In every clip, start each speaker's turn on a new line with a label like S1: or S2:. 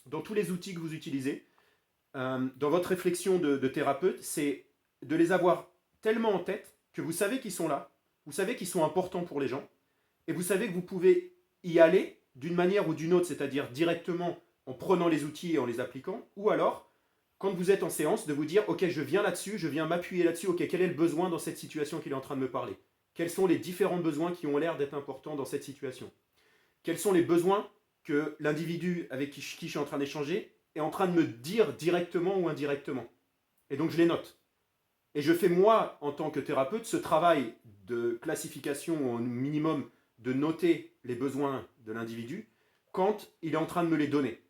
S1: dans tous les outils que vous utilisez, dans votre réflexion de thérapeute, c'est de les avoir tellement en tête que vous savez qu'ils sont là, vous savez qu'ils sont importants pour les gens, et vous savez que vous pouvez y aller d'une manière ou d'une autre, c'est-à-dire directement en prenant les outils et en les appliquant, ou alors, quand vous êtes en séance, de vous dire, ok, je viens là-dessus, je viens m'appuyer là-dessus, ok, quel est le besoin dans cette situation qu'il est en train de me parler? Quels sont les différents besoins qui ont l'air d'être importants dans cette situation? Quels sont les besoins que l'individu avec qui je suis en train d'échanger est en train de me dire directement ou indirectement? Et donc je les note. Et je fais moi, en tant que thérapeute, ce travail de classification au minimum, de noter les besoins de l'individu quand il est en train de me les donner.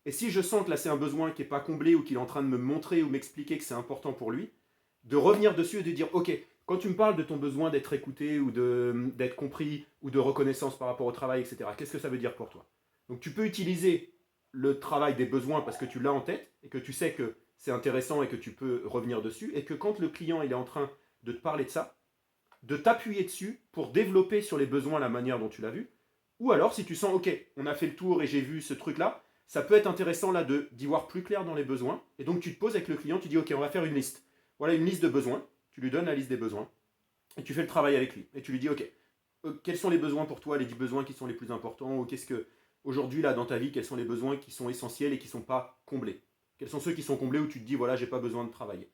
S1: Et si je sens que là c'est un besoin qui n'est pas comblé ou qu'il est en train de me montrer ou m'expliquer que c'est important pour lui, de revenir dessus et de dire ok, quand tu me parles de ton besoin d'être écouté ou d'être compris ou de reconnaissance par rapport au travail, etc., qu'est-ce que ça veut dire pour toi? Donc tu peux utiliser le travail des besoins parce que tu l'as en tête et que tu sais que c'est intéressant et que tu peux revenir dessus, et que quand le client il est en train de te parler de ça, de t'appuyer dessus pour développer sur les besoins la manière dont tu l'as vu. Ou alors, si tu sens, ok, on a fait le tour et j'ai vu ce truc-là, ça peut être intéressant là d'y voir plus clair dans les besoins. Et donc, tu te poses avec le client, tu dis, ok, on va faire une liste. Voilà une liste de besoins. Tu lui donnes la liste des besoins. Et tu fais le travail avec lui. Et tu lui dis, ok, quels sont les besoins pour toi, les 10 besoins qui sont les plus importants, ou qu'est-ce que, aujourd'hui, là, dans ta vie, quels sont les besoins qui sont essentiels et qui ne sont pas comblés? Quels sont ceux qui sont comblés où tu te dis, voilà, j'ai pas besoin de travailler?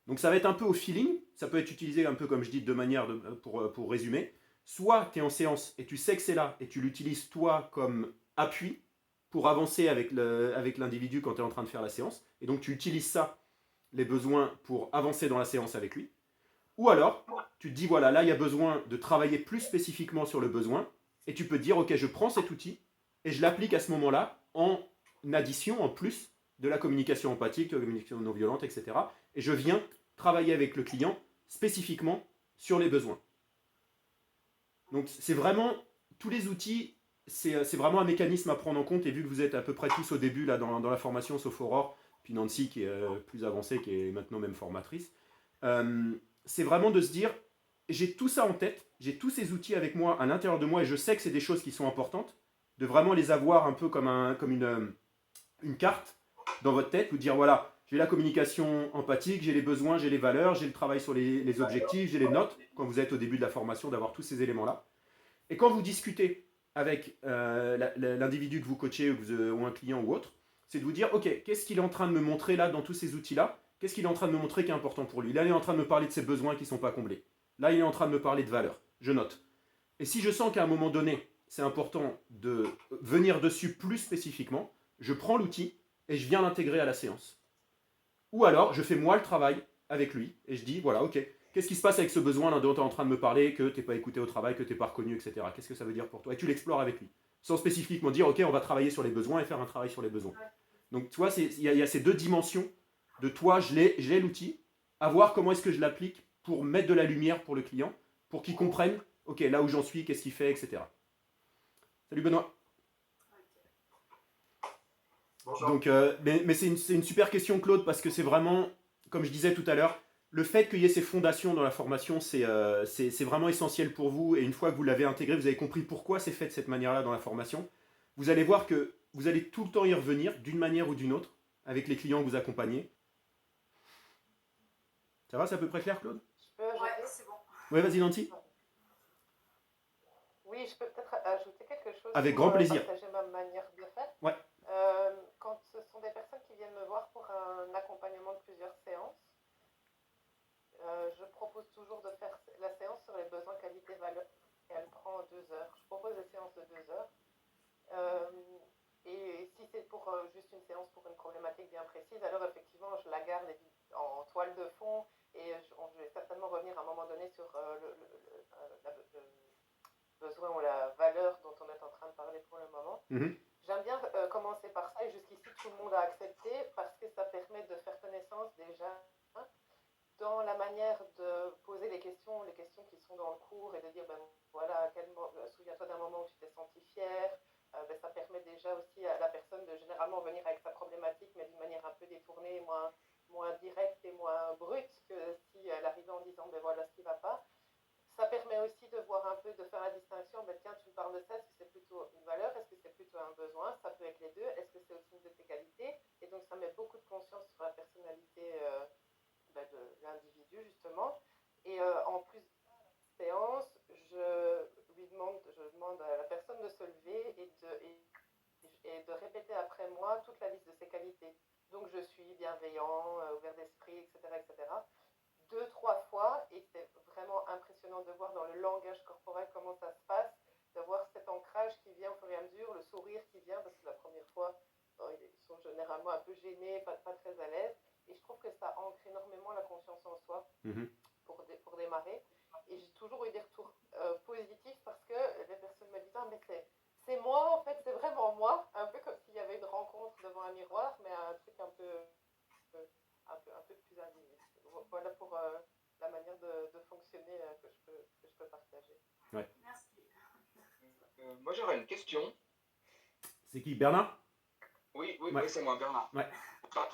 S1: Donc ça va être un peu au feeling, ça peut être utilisé un peu comme je dis de manière pour résumer. Soit tu es en séance et tu sais que c'est là et tu l'utilises toi comme appui pour avancer avec l'individu quand tu es en train de faire la séance. Et donc tu utilises ça, les besoins, pour avancer dans la séance avec lui. Ou alors, tu te dis, voilà, là il y a besoin de travailler plus spécifiquement sur le besoin et tu peux te dire, ok, je prends cet outil et je l'applique à ce moment-là en addition, en plus de la communication empathique, de la communication non violente, etc. Et je viens travailler avec le client spécifiquement sur les besoins. Donc c'est vraiment, tous les outils, c'est vraiment un mécanisme à prendre en compte, et vu que vous êtes à peu près tous au début là dans la formation, sauf Aurore, puis Nancy qui est plus avancée, qui est maintenant même formatrice, euh, c'est vraiment de se dire, j'ai tout ça en tête, j'ai tous ces outils avec moi à l'intérieur de moi et je sais que c'est des choses qui sont importantes, de vraiment les avoir un peu comme une carte dans votre tête, vous dire voilà, j'ai la communication empathique, j'ai les besoins, j'ai les valeurs, j'ai le travail sur les objectifs, j'ai les notes, quand vous êtes au début de la formation, d'avoir tous ces éléments-là. Et quand vous discutez avec l'individu que vous coachez ou un client ou autre, c'est de vous dire, ok, qu'est-ce qu'il est en train de me montrer là dans tous ces outils-là? Qu'est-ce qu'il est en train de me montrer qui est important pour lui? Là, il est en train de me parler de ses besoins qui ne sont pas comblés. Là, il est en train de me parler de valeurs. Je note. Et si je sens qu'à un moment donné, c'est important de venir dessus plus spécifiquement, je prends l'outil et je viens l'intégrer à la séance. Ou alors, je fais moi le travail avec lui et je dis, voilà, ok, qu'est-ce qui se passe avec ce besoin là dont tu es en train de me parler, que tu n'es pas écouté au travail, que tu n'es pas reconnu, etc. Qu'est-ce que ça veut dire pour toi? Et tu l'explores avec lui. Sans spécifiquement dire, ok, on va travailler sur les besoins et faire un travail sur les besoins. Donc, tu vois, il y a ces deux dimensions de toi, j'ai l'outil, à voir comment est-ce que je l'applique pour mettre de la lumière pour le client, pour qu'il comprenne, ok, là où j'en suis, qu'est-ce qu'il fait, etc. Salut Benoît.
S2: Bonjour.
S1: Donc, mais c'est une super question, Claude, parce que c'est vraiment, comme je disais tout à l'heure, le fait qu'il y ait ces fondations dans la formation, c'est vraiment essentiel pour vous. Et une fois que vous l'avez intégré, vous avez compris pourquoi c'est fait de cette manière-là dans la formation. Vous allez voir que vous allez tout le temps y revenir, d'une manière ou d'une autre, avec les clients que vous accompagnez. Ça va, c'est à peu près clair, Claude?
S3: Je peux ajouter? Ouais, c'est bon.
S1: Ouais, vas-y, Nancy.
S3: Oui, je peux peut-être ajouter quelque chose
S1: Avec
S3: pour
S1: grand plaisir.
S3: partager ma manière de faire.
S1: Ouais.
S3: Quand ce sont des personnes qui viennent me voir pour un accompagnement de plusieurs séances, je propose toujours de faire la séance sur les besoins qualité-valeur. Elle prend 2 heures. Je propose des séances de 2 heures. Et si c'est pour juste une séance pour une problématique bien précise, alors effectivement, je la garde en toile de fond, et je vais certainement revenir à un moment donné sur le besoin ou la valeur dont on est en train de parler pour le moment.
S1: Mhm.
S3: J'aime bien commencer par ça, et jusqu'ici tout le monde a accepté parce que ça permet de faire connaissance déjà dans la manière de poser les questions qui sont dans le cours, et de dire, ben voilà, souviens-toi d'un moment où tu t'es senti fier. Ben, ça permet déjà aussi à la personne de généralement venir avec sa problématique, mais d'une manière un peu détournée, moins directe et moins brute que si elle arrivait en disant, ben voilà ce qui ne va pas. Ça permet aussi de voir un peu, de faire la distinction, ben tiens, tu me parles de ça, est-ce que c'est plutôt une valeur, est-ce que c'est plutôt un besoin? Ça peut être les deux. Est-ce que c'est aussi une de tes gêné, pas très à l'aise. Et je trouve que ça ancre énormément la confiance en soi
S1: Mhm.
S3: pour démarrer. Et j'ai toujours eu des retours positifs parce que les personnes me disent ah, mais c'est moi, en fait, c'est vraiment moi. Un peu comme s'il y avait une rencontre devant un miroir, mais un truc un peu plus individuel. Voilà pour la manière de fonctionner que je peux partager.
S1: Ouais.
S2: Moi, j'aurais une question.
S1: C'est qui, Bernard?
S2: Oui,
S1: Ouais.
S2: c'est moi, Bernard.
S1: Ouais.